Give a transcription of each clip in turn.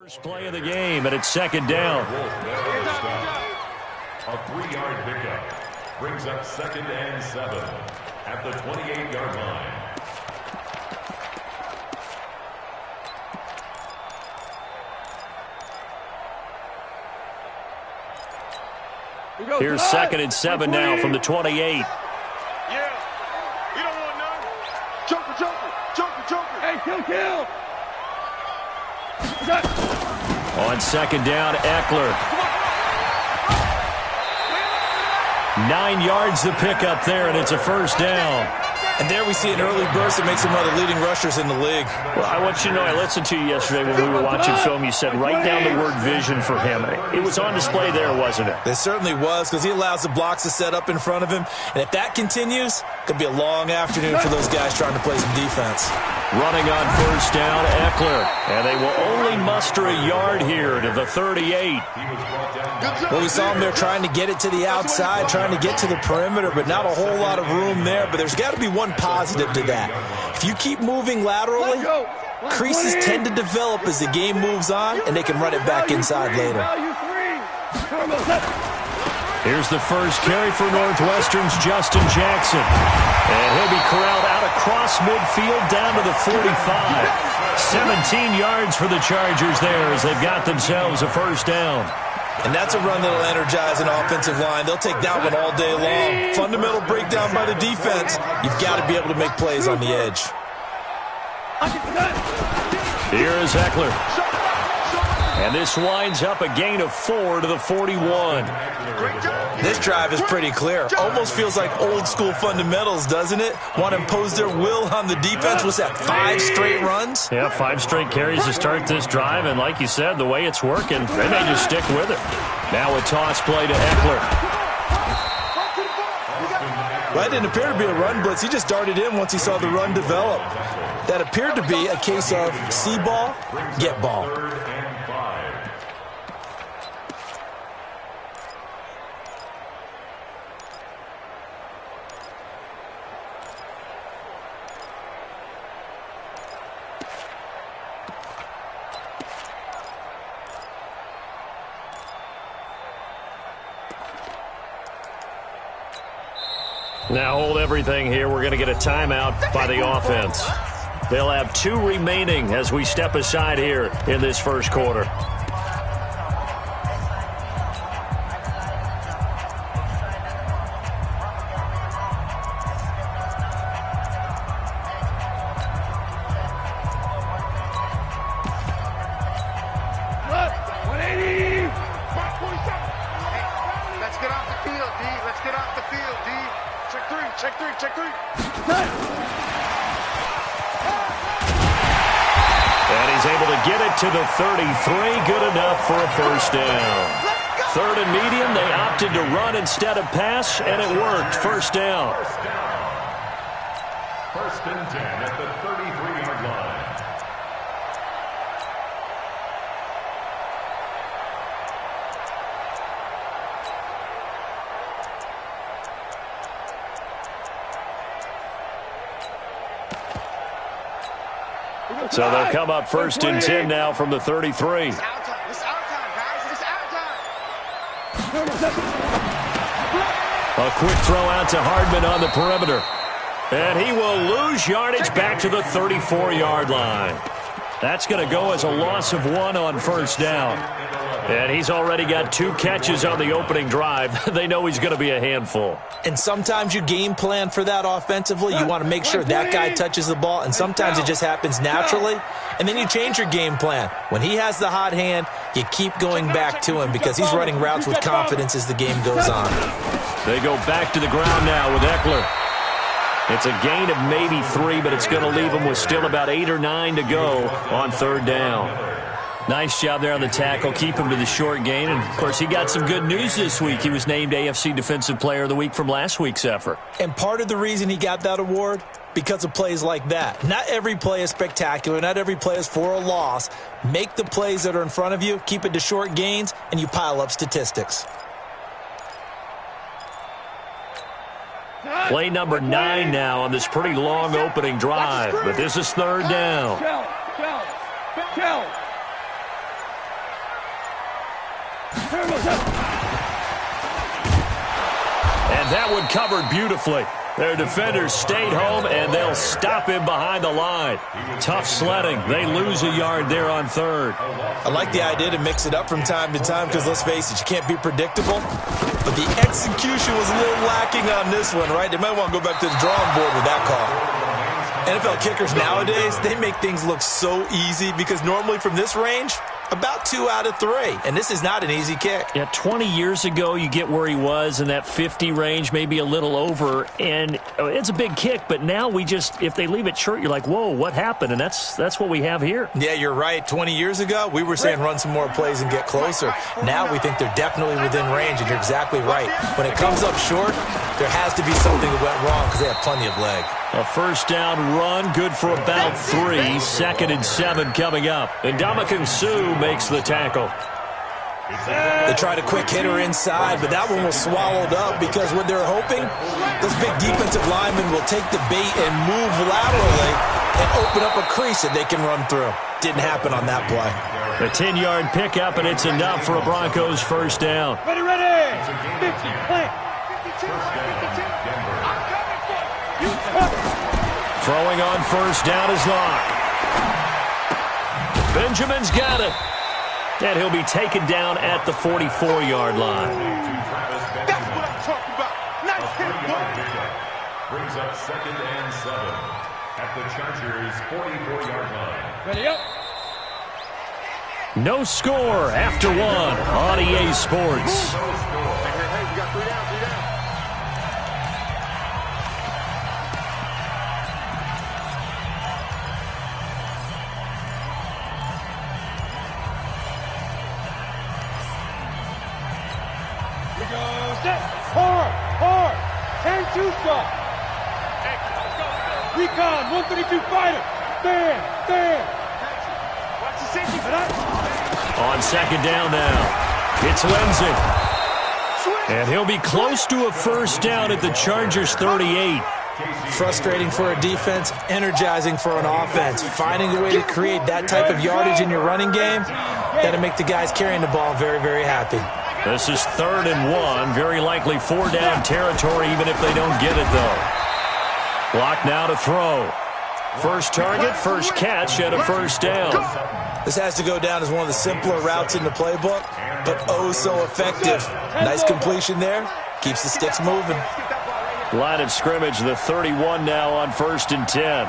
First play of the game, and it's second down. A 3-yard pickup brings up 2nd and 7 at the 28-yard line. Here's 2nd and 7 now from the 28. Yeah, you don't want none. Joker. Hey, kill. On 2nd down, Eckler. 9 yards the pickup there, and it's a first down. And there we see an early burst that makes him one of the leading rushers in the league. Well, I want you to know, I listened to you yesterday when we were watching film. You said write down the word vision for him. It was on display there, wasn't it? It certainly was, because he allows the blocks to set up in front of him. And if that continues, it could be a long afternoon for those guys trying to play some defense. Running on first down, Eckler. And they will only muster a yard here to the 38. Well, we saw him there trying to get it to the outside, trying to get to the perimeter, but not a whole lot of room there. But there's got to be one positive to that. If you keep moving laterally, creases tend to develop as the game moves on, and they can run it back inside later. Here's the first carry for Northwestern's Justin Jackson. And he'll be corralled out across midfield down to the 45. 17 yards for the Chargers there as they've got themselves a first down. And that's a run that'll energize an offensive line. They'll take that one all day long. Fundamental breakdown by the defense. You've got to be able to make plays on the edge. Here is Eckler. And this winds up a gain of 4 to the 41. This drive is pretty clear. Almost feels like old school fundamentals, doesn't it? Want to impose their will on the defense. What's that, 5 straight runs? Yeah, 5 straight carries to start this drive. And like you said, the way it's working, they may just stick with it. Now a toss play to Eckler. Well, it didn't appear to be a run blitz. He just darted in once he saw the run develop. That appeared to be a case of see ball, get ball. Now hold everything here. We're going to get a timeout by the offense. They'll have 2 remaining as we step aside here in this first quarter. To the 33, good enough for a first down. 3rd and medium, they opted to run instead of pass, and it worked. First down. 1st and 10 at the 33-yard line. So they'll come up 1st and 10 now from the 33. It's our time, guys. It's our time. A quick throw out to Hardman on the perimeter. And he will lose yardage back to the 34-yard line. That's going to go as a loss of 1 on first down. And he's already got 2 catches on the opening drive. They know he's going to be a handful. And sometimes you game plan for that offensively. You want to make sure that guy touches the ball, and sometimes it just happens naturally. And then you change your game plan. When he has the hot hand, you keep going back to him because he's running routes with confidence as the game goes on. They go back to the ground now with Eckler. It's a gain of maybe 3, but it's going to leave him with still about 8 or 9 to go on 3rd down. Nice job there on the tackle. Keep him to the short gain. And, of course, he got some good news this week. He was named AFC Defensive Player of the Week from last week's effort. And part of the reason he got that award, because of plays like that. Not every play is spectacular. Not every play is for a loss. Make the plays that are in front of you, keep it to short gains, and you pile up statistics. Play number 9 now on this pretty long opening drive. But this is 3rd down. And that one covered beautifully. Their defenders stayed home, and they'll stop him behind the line. Tough sledding. They lose a yard there on third. I like the idea to mix it up from time to time because, let's face it, you can't be predictable. But the execution was a little lacking on this one, right? They might want to go back to the drawing board with that call. NFL kickers nowadays, they make things look so easy because normally from this range, about 2 out of 3. And this is not an easy kick. Yeah, 20 years ago, you get where he was in that 50 range, maybe a little over. And it's a big kick, but now we just, if they leave it short, you're like, whoa, what happened? And that's what we have here. Yeah, you're right. 20 years ago, we were saying run some more plays and get closer. Now we think they're definitely within range, and you're exactly right. When it comes up short, there has to be something that went wrong because they have plenty of leg. A first down run, good for about 3. 2nd and 7 coming up. And Ndamukong Suh makes the tackle. They tried a quick hitter inside, but that one was swallowed up because what they're hoping, those big defensive linemen will take the bait and move laterally and open up a crease that they can run through. Didn't happen on that play. A 10-yard pickup, and it's enough for a Broncos first down. Ready, ready. 50, plant. 52, 52. Throwing on first down is Locke. Benjamin's got it. And he'll be taken down at the 44-yard line. That's what I'm talking about. Nice hit, boy. Brings up 2nd and 7 at the Chargers' 44-yard line. Ready up. No score after 1 on EA Sports. Hey, we got 3 down, 3 down. Hard, 10-2 stop. Recon, 132 fighter. Stand. Watch the safety. On 2nd down now, it's Lindsay. And he'll be close to a first down at the Chargers' 38. Frustrating for a defense, energizing for an offense. Finding a way to create that type of yardage in your running game, that'll make the guys carrying the ball very, very happy. This is 3rd and 1. Very likely 4-down territory, even if they don't get it, though. Locke now to throw. First target, first catch, and a first down. This has to go down as one of the simpler routes in the playbook, but oh so effective. Nice completion there. Keeps the sticks moving. Line of scrimmage, the 31 now on 1st and 10.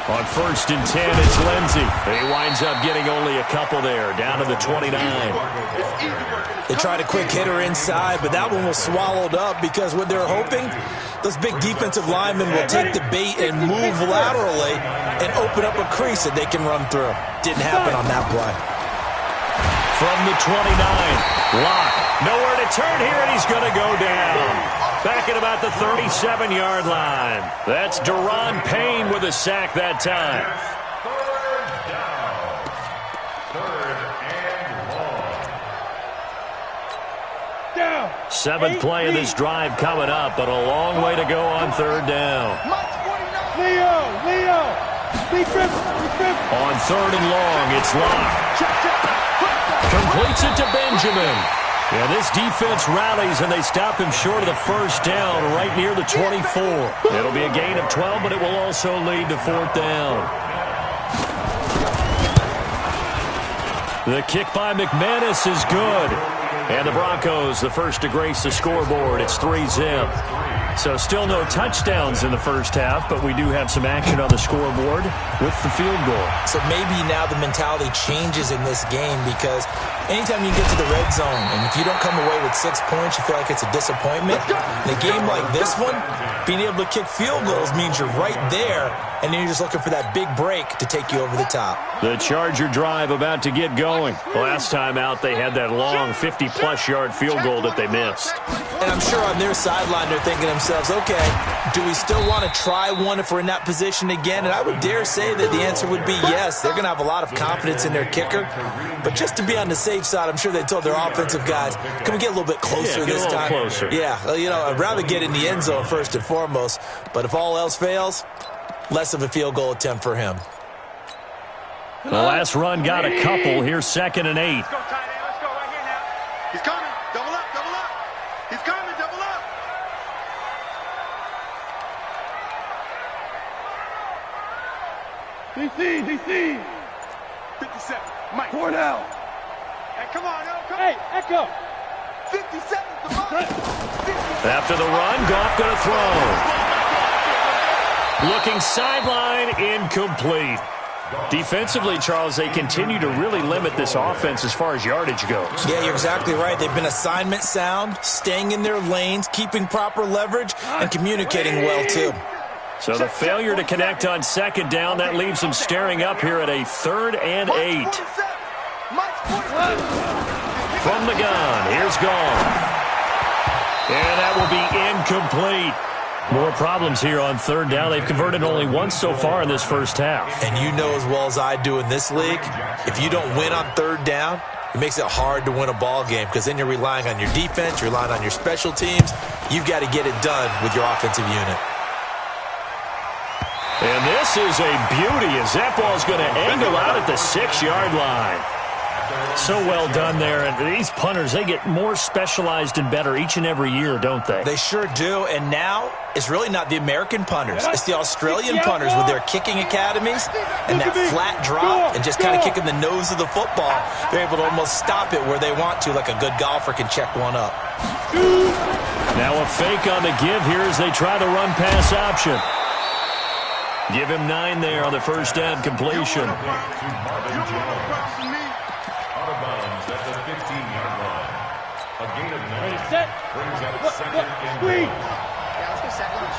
On 1st and 10, it's Lindsay. He winds up getting only a couple there, down to the 29. They tried a quick hitter inside, but that one was swallowed up because what they're hoping, those big defensive linemen will take the bait and move laterally and open up a crease that they can run through. Didn't happen on that play. From the 29, Locke. Nowhere to turn here, and he's going to go down. Back at about the 37-yard line. That's Daron Payne with a sack that time. 7th play of this drive coming up, but a long way to go on 3rd down. Leo. On 3rd and long, it's Locke. Completes it to Benjamin. Yeah, this defense rallies, and they stop him short of the first down right near the 24. It'll be a gain of 12, but it will also lead to 4th down. The kick by McManus is good. And the Broncos, the first to grace the scoreboard. It's 3-zip. So still no touchdowns in the first half, but we do have some action on the scoreboard with the field goal. So maybe now the mentality changes in this game because anytime you get to the red zone and if you don't come away with 6 points, you feel like it's a disappointment. In a game like this one, being able to kick field goals means you're right there, and then you're just looking for that big break to take you over the top. The Charger drive about to get going. Last time out, they had that long 50-plus yard field goal that they missed. And I'm sure on their sideline, they're thinking to themselves, okay, do we still want to try one if we're in that position again? And I would dare say that the answer would be yes. They're going to have a lot of confidence in their kicker. But just to be on the safe side, I'm sure they told their offensive guys, can we get a little bit closer this time? Closer. Yeah, you know, I'd rather get in the end zone first and foremost. But if all else fails, less of a field goal attempt for him. The last run got a couple. Here's 2nd and 8. He's coming. Double up, double up. He's coming, double up. DC. 57. Mike. Cornell. Hey, come on, no, come on. Hey, Echo. 57, come on. After the run, Goff going to throw. Looking sideline, incomplete. Defensively, Charles, they continue to really limit this offense as far as yardage goes. Yeah, you're exactly right. They've been assignment sound, staying in their lanes, keeping proper leverage, and communicating well, too. So the failure to connect on second down, that leaves them staring up here at a 3rd and 8. From the gun, here's Goff. And that will be incomplete. More problems here on 3rd down. They've converted only once so far in this first half. And you know as well as I do in this league, if you don't win on 3rd down, it makes it hard to win a ball game because then you're relying on your defense, you're relying on your special teams. You've got to get it done with your offensive unit. And this is a beauty as that ball's going to angle out at the 6-yard line. So well done there. And these punters, they get more specialized and better each and every year, don't they? They sure do. And now it's really not the American punters. It's the Australian punters with their kicking academies and that flat drop and just kind of kicking the nose of the football. They're able to almost stop it where they want to, like a good golfer can check one up. Now a fake on the give here as they try the run-pass option. Give him 9 there on the first down completion. Out of bounds at the 15-yard line. A gain of 9 brings up 2nd and 1. Yeah, let's get set lunch.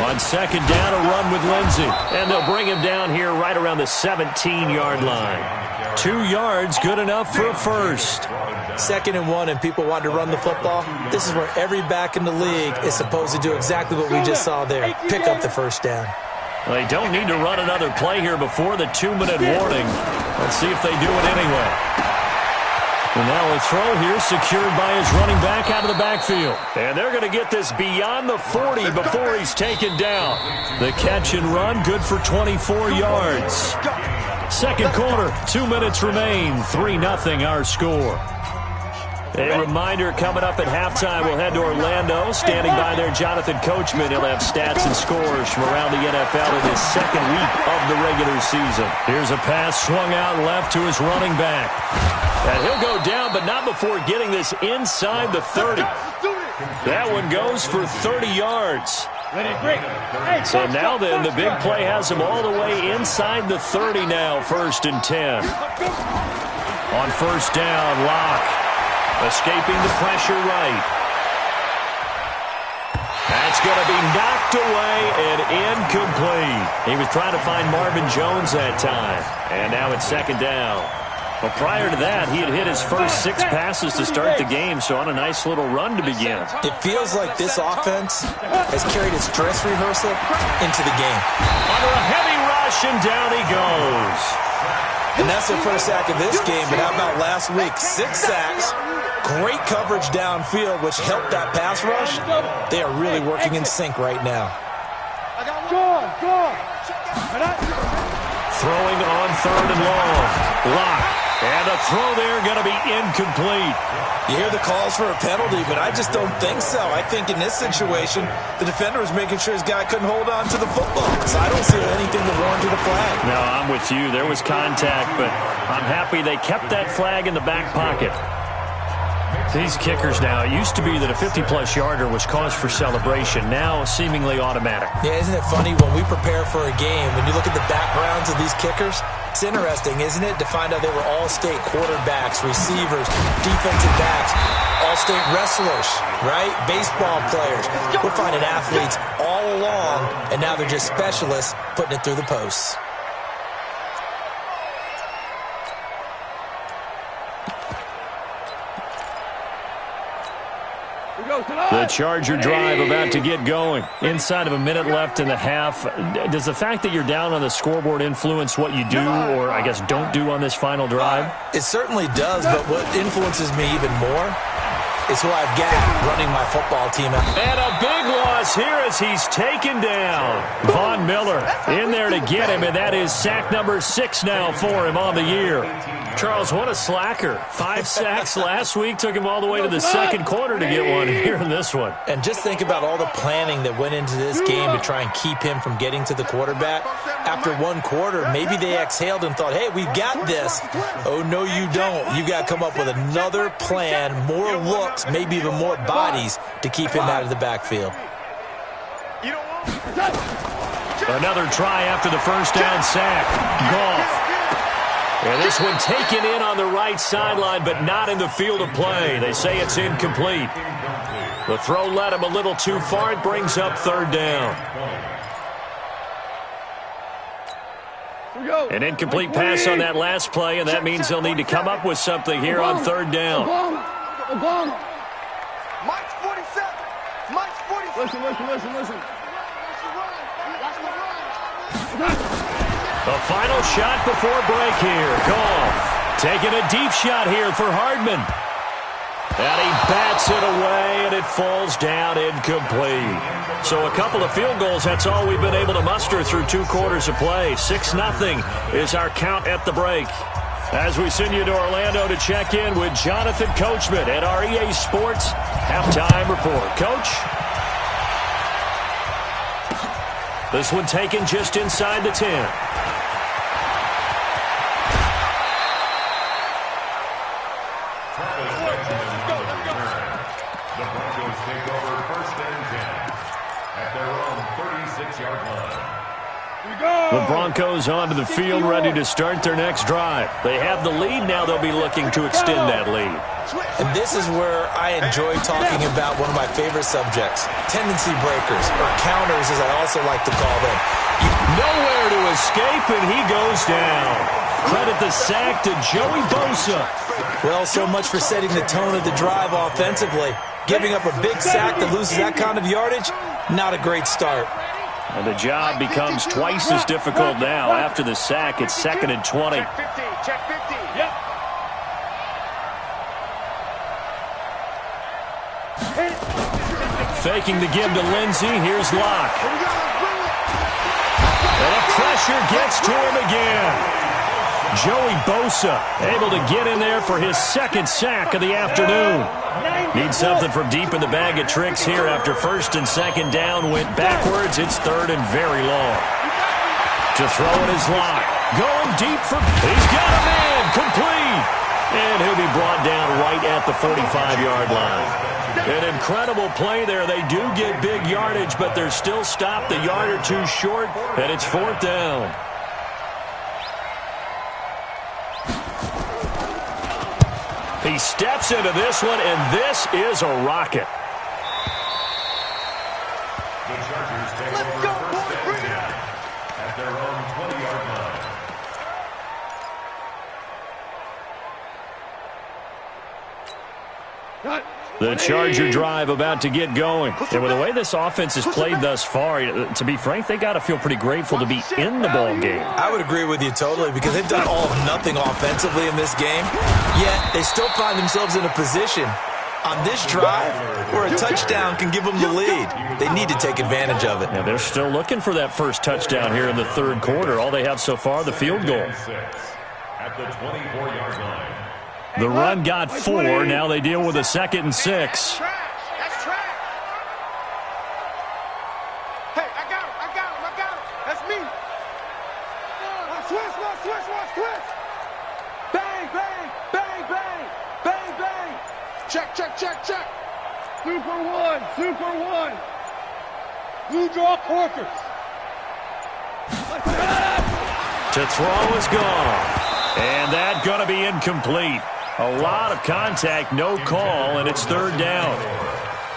On second down, a run with Lindsey. And they'll bring him down here right around the 17-yard line. 2 yards, good enough for a first. 2nd and 1 and people want to run the football. This is where every back in the league is supposed to do exactly what we just saw there. Pick up the first down. Well, they don't need to run another play here before the 2-minute warning. Let's see if they do it anyway. And now a throw here secured by his running back out of the backfield. And they're going to get this beyond the 40 before he's taken down. The catch and run, good for 24 yards. Second quarter, 2 minutes remain. 3-0 our score. A reminder coming up at halftime, we'll head to Orlando. Standing by there, Jonathan Coachman. He'll have stats and scores from around the NFL in his 2nd week of the regular season. Here's a pass swung out left to his running back. And he'll go down, but not before getting this inside the 30. That one goes for 30 yards. So now then, the big play has him all the way inside the 30 now, 1st and 10. On first down, Locke. Escaping the pressure right. That's going to be knocked away and incomplete. He was trying to find Marvin Jones that time. And now it's 2nd down. Well, prior to that, he had hit his first 6 passes to start the game, so on a nice little run to begin. It feels like this offense has carried its dress rehearsal into the game. Under a heavy rush, and down he goes. And that's their first sack of this game, but how about last week? 6 sacks. Great coverage downfield, which helped that pass rush. They are really working in sync right now. Throwing on 3rd and long. Locke. And a throw there going to be incomplete. You hear the calls for a penalty, but I just don't think so. I think in this situation, the defender was making sure his guy couldn't hold on to the football. So I don't see anything that warranted a flag. No, I'm with you. There was contact, but I'm happy they kept that flag in the back pocket. These kickers now, it used to be that a 50-plus yarder was cause for celebration. Now, seemingly automatic. Yeah, isn't it funny when we prepare for a game, when you look at the backgrounds of these kickers, it's interesting, isn't it, to find out they were all-state quarterbacks, receivers, defensive backs, all-state wrestlers, right? Baseball players. We're finding athletes all along, and now they're just specialists putting it through the posts. The Charger drive about to get going. Inside of a minute left in the half. Does the fact that you're down on the scoreboard influence what you do or, I guess, don't do on this final drive? It certainly does, but what influences me even more is who I've got running my football team out. And a big big loss here as he's taken down. Von Miller in there to get him, and that is sack number 6 now for him on the year. Charles, what a slacker. 5 sacks last week. Took him all the way to the second quarter to get one here in this one. And just think about all the planning that went into this game to try and keep him from getting to the quarterback. After one quarter, maybe they exhaled and thought, hey, we've got this. Oh, no, you don't. You got to come up with another plan, more looks, maybe even more bodies to keep him out of the backfield. Another try after the first down sack. Goff. And this one taken in on the right sideline, but not in the field of play. They say it's incomplete. The throw led him a little too far. It brings up third down. An incomplete pass on that last play, and that means they'll need to come up with something here on third down. Mike's 47. Mike's 47. Listen. The final shot before break here. Goff taking a deep shot here for Hardman. And he bats it away, and it falls down incomplete. So a couple of field goals, that's all we've been able to muster through 2 quarters of play. 6-0 is our count at the break. As we send you to Orlando to check in with Jonathan Coachman at our EA Sports Halftime Report. Coach? This one taken just inside the 10. The Broncos take over 1st and 10 at their own 36-yard line. The Broncos onto the field, ready to start their next drive. They have the lead. Now they'll be looking to extend that lead. And this is where I enjoy talking about one of my favorite subjects, tendency breakers, or counters as I also like to call them. Nowhere to escape, and he goes down. Credit the sack to Joey Bosa. Well, so much for setting the tone of the drive offensively. Giving up a big sack that loses that kind of yardage, not a great start. And the job becomes twice as difficult now. After the sack, it's 2nd and 20. Check 50. Yep. Faking the give to Lindsey. Here's Locke. And the pressure gets to him again. Joey Bosa able to get in there for his 2nd sack of the afternoon. Needs something from deep in the bag of tricks here after 1st and 2nd down. Went backwards. It's 3rd and very long. To throw it is Locke. Going deep for... He's got a man. Complete. And he'll be brought down right at the 45-yard line. An incredible play there. They do get big yardage, but they're still stopped a yard or two short, and it's 4th down. He steps into this one, and this is a rocket. The Chargers take over 1st and 10 at their own 20-yard line. The Charger drive about to get going. And with the way this offense has played thus far, to be frank, they got to feel pretty grateful to be in the ball game. I would agree with you totally because they've done all of nothing offensively in this game, yet they still find themselves in a position on this drive where a touchdown can give them the lead. They need to take advantage of it. Now they're still looking for that first touchdown here in the 3rd quarter. All they have so far, the field goal. At the 24-yard line. The run got 4. Now they deal with a 2nd and 6. That's trash. Hey, I got him. That's me. Switch. Bang. Check. Super one. Blue draw quarters. To throw is gone. And that's going to be incomplete. A lot of contact, no call, and it's 3rd down.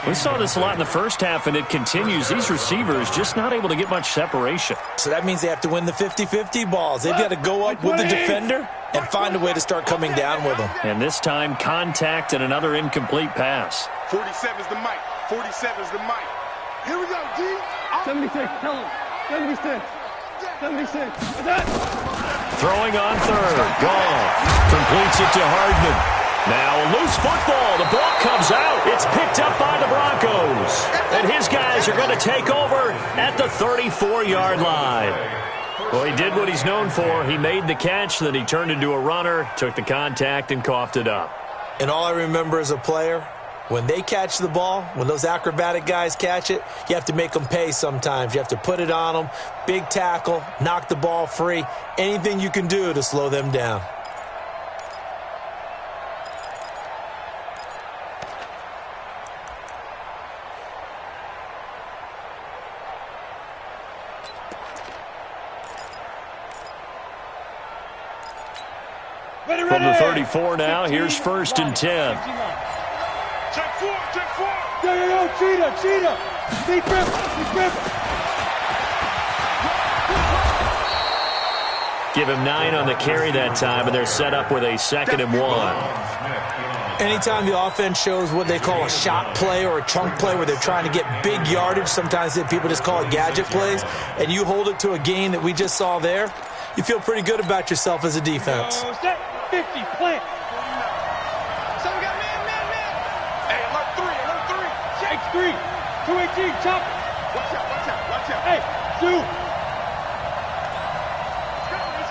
We saw this a lot in the first half, and it continues. These receivers just not able to get much separation. So that means they have to win the 50-50 balls. They've got to go up with the defender and find a way to start coming down with them. And this time, contact and another incomplete pass. 47's the mic. Here we go, G. 76, tell him. 76. Throwing on 3rd. Goff completes it to Hardman. Now a loose football. The ball comes out. It's picked up by the Broncos. And his guys are going to take over at the 34-yard line. Well, he did what he's known for. He made the catch, then he turned into a runner, took the contact, and coughed it up. And all I remember as a player, when they catch the ball, when those acrobatic guys catch it, you have to make them pay sometimes. You have to put it on them, big tackle, knock the ball free, anything you can do to slow them down. From the 34 now, here's 1st and 10. Check four. Yo, cheetah. Deep grip. Give him 9 on the carry that time, and they're set up with a 2nd and 1. Anytime the offense shows what they call a shot play or a chunk play where they're trying to get big yardage, sometimes people just call it gadget plays, and you hold it to a gain that we just saw there, you feel pretty good about yourself as a defense. 50, plant. So we got man. Hey, alert three. Check 3. 218, chop. Watch out. Hey, Sue. He's coming.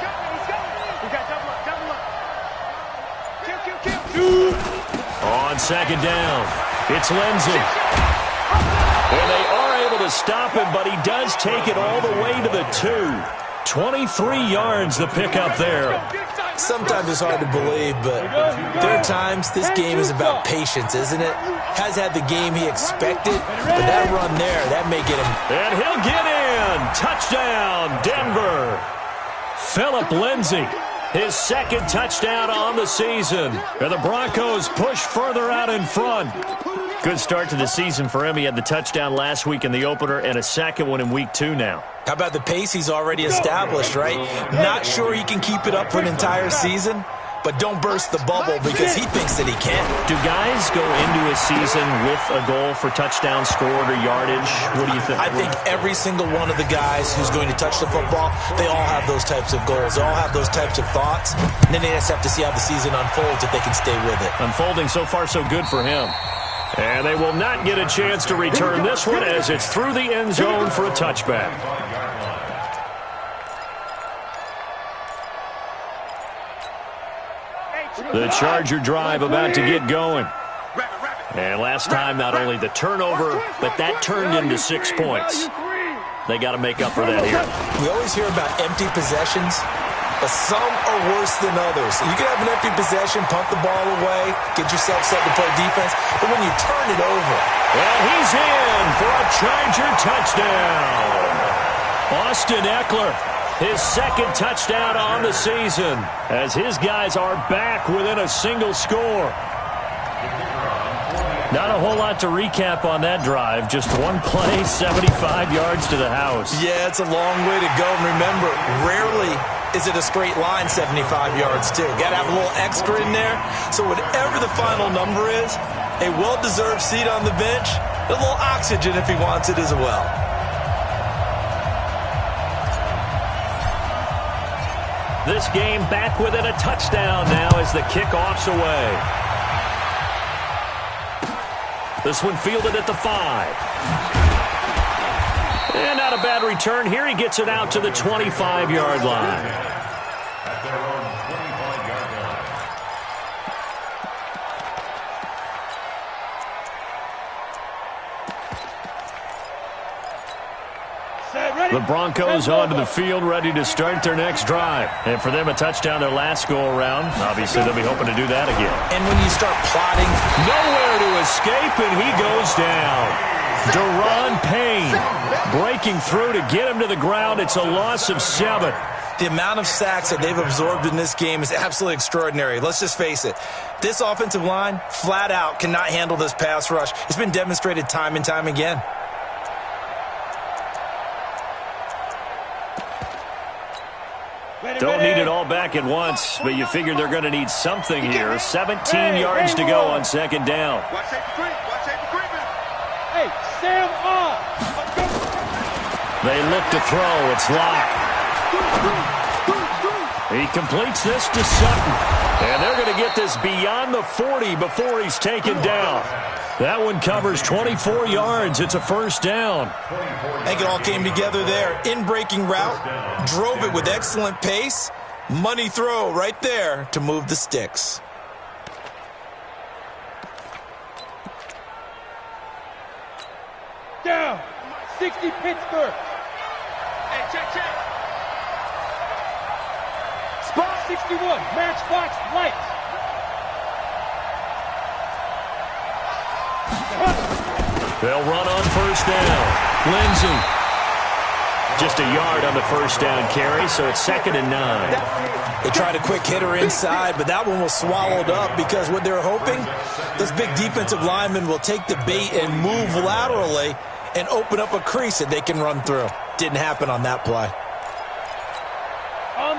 We got double up. Kill. Sue. On 2nd down, it's Lindsay. And they are able to stop him, but he does take it all the way to the 2. 23 yards the pickup there. Sometimes it's hard to believe, but there are times this game is about patience, isn't it? Has had the game he expected, but that run there, that may get him. And he'll get in. Touchdown, Denver. Philip Lindsay, his 2nd touchdown on the season. And the Broncos push further out in front. Good start to the season for him. He had the touchdown last week in the opener and a 2nd one in week 2 now. How about the pace he's already established, right? Not sure he can keep it up for an entire season, but don't burst the bubble because he thinks that he can. Do guys go into a season with a goal for touchdown scored or yardage? What do you think? I think every single one of the guys who's going to touch the football, they all have those types of goals. They all have those types of thoughts. And then they just have to see how the season unfolds if they can stay with it. Unfolding so far so good for him. And they will not get a chance to return this one as it's through the end zone for a touchback. The Charger drive about to get going. And last time, not only the turnover, but that turned into 6 points. They got to make up for that here. We always hear about empty possessions, but some are worse than others. You can have an empty possession, punt the ball away, get yourself set to play defense, but when you turn it over. And he's in for a Charger touchdown. Austin Ekeler, his 2nd touchdown on the season, as his guys are back within a single score. Not a whole lot to recap on that drive. Just one play, 75 yards to the house. Yeah, it's a long way to go. And remember, rarely is it a straight line 75 yards, too. Got to have a little extra in there. So whatever the final number is, a well-deserved seat on the bench, a little oxygen if he wants it as well. This game back within a touchdown now as the kickoff's away. This one fielded at the 5. And not a bad return here. He gets it out to the 25-yard line. At their own 25-yard line. The Broncos onto the field, ready to start their next drive. And for them, a touchdown their last go-around. Obviously, they'll be hoping to do that again. And when you start plotting, nowhere to escape, and he goes down. Deron Payne breaking through to get him to the ground. It's a loss of 7. the amount of sacks that they've absorbed in this game is absolutely extraordinary. Let's just face it. This offensive line, flat out, cannot handle this pass rush. It's been demonstrated time and time again. Don't need it all back at once, but you figure they're going to need something here. 17 yards to go on second down. Watch safety creep. Watch safety creeping. Hey, Sam off. They look to throw. It's Locke. He completes this to Sutton. And they're going to get this beyond the 40 before he's taken down. That one covers 24 yards. It's a first down. I think it all came together there. In-breaking route, drove it with excellent pace. Money throw right there to move the sticks. Down. 60 Pittsburgh. Hey, check. Spot 61. Matchbox lights. They'll run on first down. Lindsey. Just a yard on the first down carry, so it's 2nd and 9. They tried a quick hitter inside, but that one was swallowed up because what they're hoping, this big defensive lineman will take the bait and move laterally and open up a crease that they can run through. Didn't happen on that play.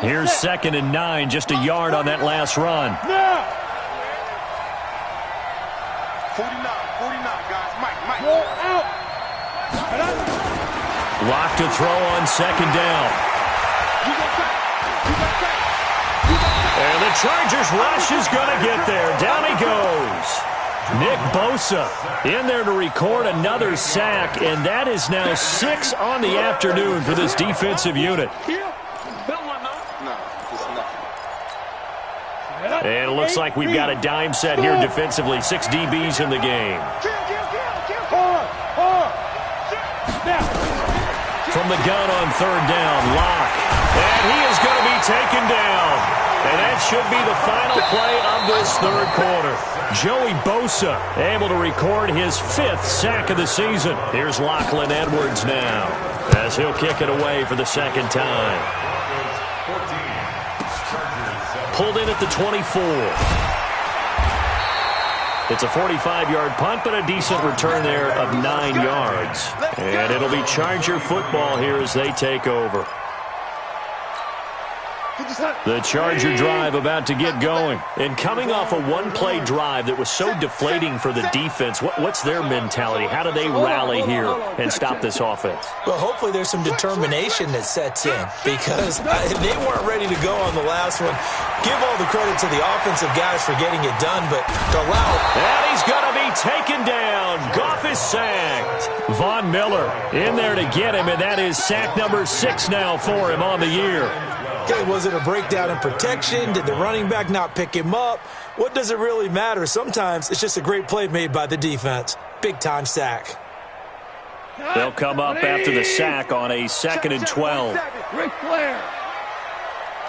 Here's 2nd and 9, just a yard on that last run. Now. 49, guys. Mike. Roll out. Lock to throw on 2nd down. And the Chargers rush is going to get there. Down he goes. Nick Bosa in there to record another sack, and that is now 6 on the afternoon for this defensive unit. And it looks like we've got a dime set here defensively. 6 DBs in the game. From the gun on 3rd down, Locke. And he is going to be taken down. And that should be the final play of this 3rd quarter. Joey Bosa able to record his 5th sack of the season. Here's Lachlan Edwards now as he'll kick it away for the 2nd time. Pulled in at the 24. It's a 45-yard punt, but a decent return there of 9 yards. And it'll be Charger football here as they take over. The Charger drive about to get going. And coming off a one-play drive that was so deflating for the defense, what's their mentality? How do they rally here and stop this offense? Well, hopefully there's some determination that sets in because they weren't ready to go on the last one. Give all the credit to the offensive guys for getting it done, but to allow it. And he's going to be taken down. Goff is sacked. Von Miller in there to get him, and that is sack number 6 now for him on the year. Okay, was it a breakdown in protection? Did the running back not pick him up? What does it really matter? Sometimes it's just a great play made by the defense. Big-time sack. They'll come up after the sack on a 2nd and 12. Ric Flair.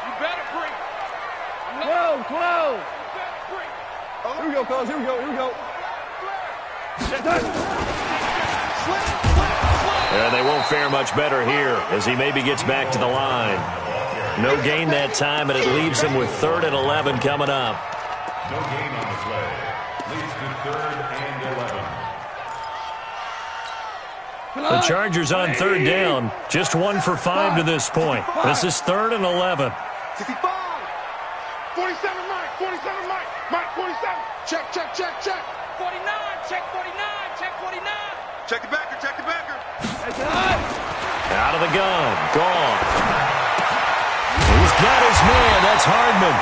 You better bring. 12. Here we go, fellas. Here we go. And they won't fare much better here as he maybe gets back to the line. No gain that time, and it leaves him with 3rd and 11 coming up. No gain on the play. Leads to 3rd and 11. The Chargers on 3rd down. Just 1 for 5 to this point. This is 3rd and 11. 65. 47, Mike. 47, Mike. Mike, 47. Check. 49. Check 49. Check the backer. Out of the gun. Gone. He's got his man. That's Hardman.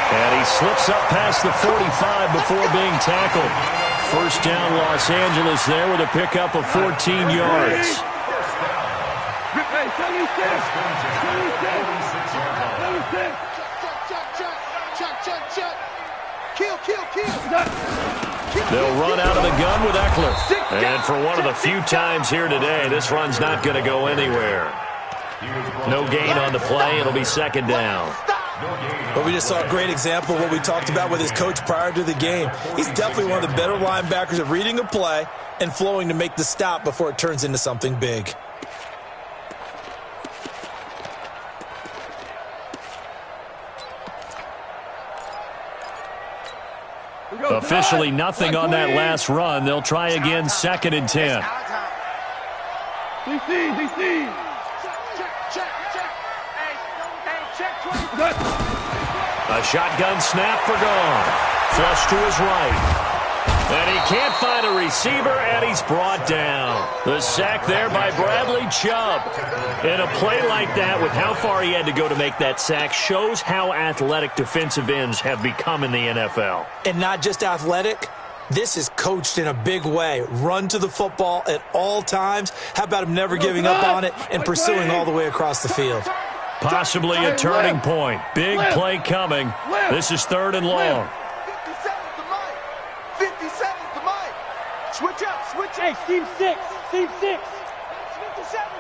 And he slips up past the 45 before being tackled. First down, Los Angeles there with a pickup of 14 yards. Check. Kill. They'll run out of the gun with Eckler. And for one of the few times here today, this run's not going to go anywhere. No gain on the play. It'll be 2nd down. But we just saw a great example of what we talked about with his coach prior to the game. He's definitely one of the better linebackers at reading a play and flowing to make the stop before it turns into something big. Officially nothing on that last run. They'll try again 2nd and 10. DC. A shotgun snap for Gone. Flush to his right. And he can't find a receiver, and he's brought down. The sack there by Bradley Chubb. And a play like that, with how far he had to go to make that sack, shows how athletic defensive ends have become in the NFL. And not just athletic. This is coached in a big way. Run to the football at all times. How about him never giving up on it and pursuing all the way across the field? Possibly a turning point. Big play coming. This is 3rd and long. 57 to Mike. 57 to Mike. Switch up, switch up. Hey, Team 6. Team 6.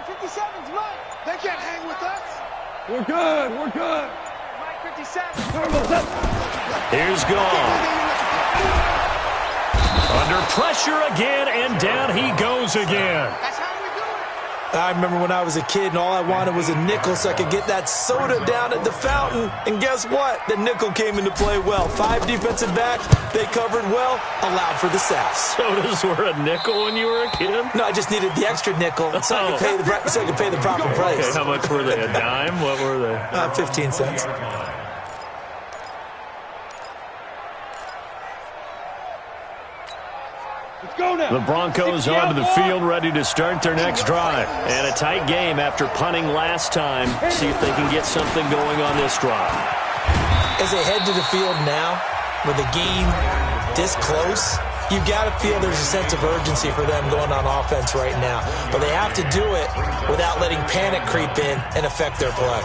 57 to Mike. They can't hang with us. We're good. We're good. Mike 57. Here's Gone. Under pressure again, and down he goes again. That's how we do it. I remember when I was a kid and all I wanted was a nickel so I could get that soda down at the fountain. And guess what? The nickel came into play well. 5 defensive backs, they covered well, allowed for the sacks. Sodas were a nickel when you were a kid? No, I just needed the extra nickel so I could pay the proper price. Okay, how much were they? A dime? What were they? 15 cents. The Broncos onto the field, ready to start their next drive. And a tight game after punting last time. See if they can get something going on this drive. As they head to the field now, with the game this close, you've got to feel there's a sense of urgency for them going on offense right now. But they have to do it without letting panic creep in and affect their play.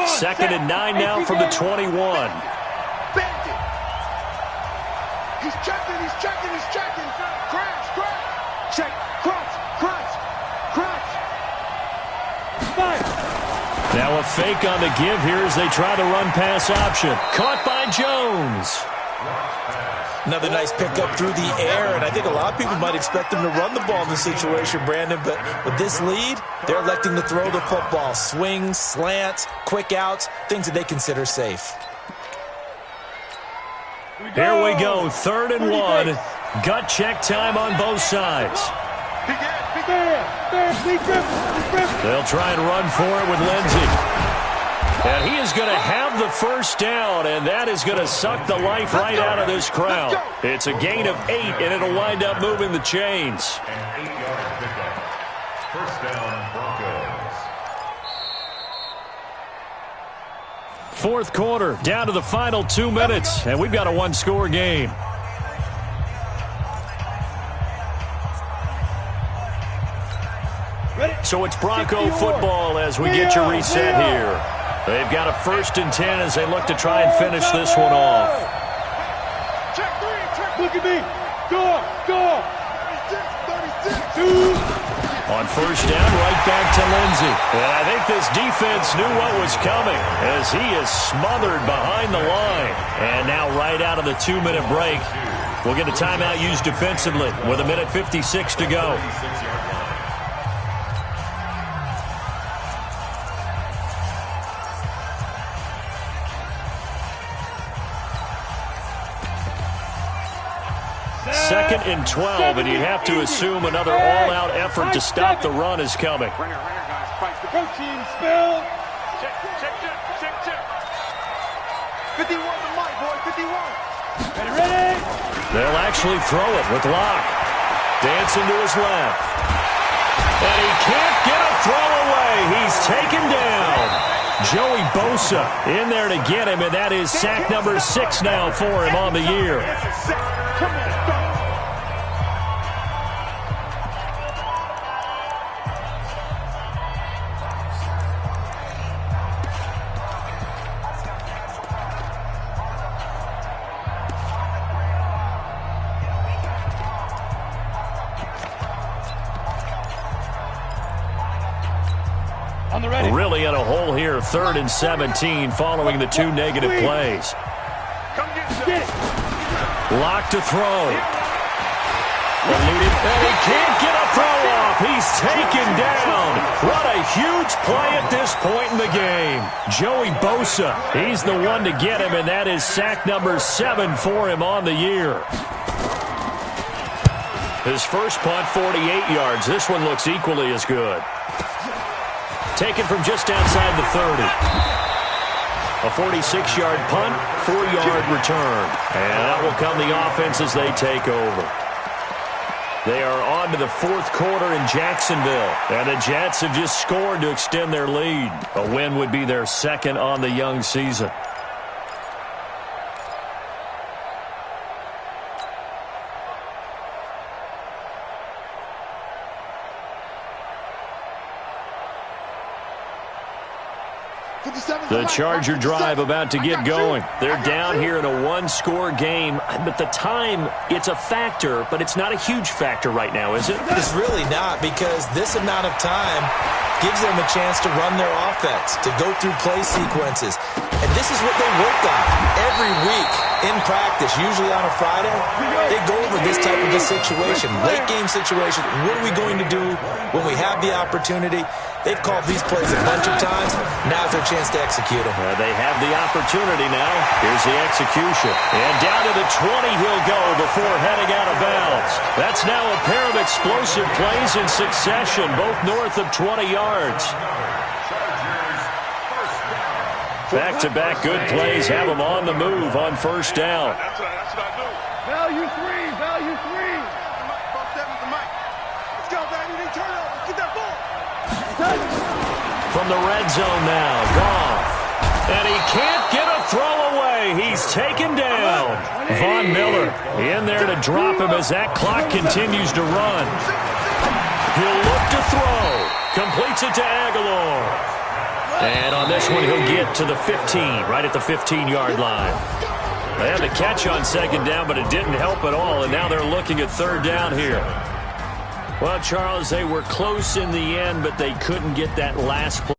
Second and 9 now from the 21. Bend it. He's checking. Crash. Check. Crunch. Fire. Now a fake on the give here as they try the run-pass option. Caught by Jones. Another nice pickup through the air, and I think a lot of people might expect them to run the ball in this situation, Brandon, but with this lead, they're electing to throw the football. Swings, slants, quick outs, things that they consider safe. Here we go, 3rd and 1. Gut check time on both sides. They'll try and run for it with Lindsey. And he is going to have the first down, and that is going to suck the life right out of this crowd. It's a gain of 8, and it'll wind up moving the chains. An 8-yard pickup. First down, Broncos. 4th quarter, down to the final 2 minutes, and we've got a 1-score game. So it's Bronco football as we get you reset here. They've got a 1st and 10 as they look to try and finish this one off. Check 3. Look at me. Go. 36. On 1st down, right back to Lindsey. And I think this defense knew what was coming as he is smothered behind the line. And now right out of the 2-minute break, we'll get a timeout used defensively with 1:56 to go. Second and 12, and you have to assume another all-out effort to stop the run is coming. Protein spill. Check. 51 to Mike, boy. 51. Ready? They'll actually throw it with Locke. Dancing to his left. And he can't get a throw away. He's taken down. Joey Bosa in there to get him, and that is sack number 6 now for him on the year. Come on, fellas. On the ready. Really in a hole here, 3rd and 17 following the 2 negative plays. Come get Get it. Locke to throw. Eluded, and he can't get a throw off. He's taken down. What a huge play at this point in the game. Joey Bosa, he's the one to get him, and that is sack number 7 for him on the year. His first punt, 48 yards. This one looks equally as good. Taken from just outside the 30. A 46-yard punt, 4-yard return. And that will come the offense as they take over. They are on to the fourth quarter in Jacksonville. And the Jets have just scored to extend their lead. A win would be their second on the young season. The Charger drive about to get going. They're down here in a one-score game, but the time, it's a factor, but it's not a huge factor right now, is it? It's really not, because this amount of time gives them a chance to run their offense, to go through play sequences. And this is what they work on every week in practice, usually on a Friday. They go over this type of a situation, late-game situation. What are we going to do when we have the opportunity? They've called these plays a bunch of times. Now's their chance to execute them. They have the opportunity now. Here's the execution. And down to the 20 he'll go before heading out of bounds. That's now a pair of explosive plays in succession, both north of 20 yards. Back-to-back good plays have them on the move on first down. That's what I do. Value three, value three. Let's go, baby. Turn over. Get that ball. From the red zone now, Goff. And he can't get a throw away. He's taken down. Von Miller in there to drop him as that clock continues to run. He'll look to throw. Completes it to Aguilar. And on this one, he'll get to the 15, right at the 15-yard line. They had the catch on second down, but it didn't help at all, and now they're looking at third down here. Well, Charles, they were close in the end, but they couldn't get that last play.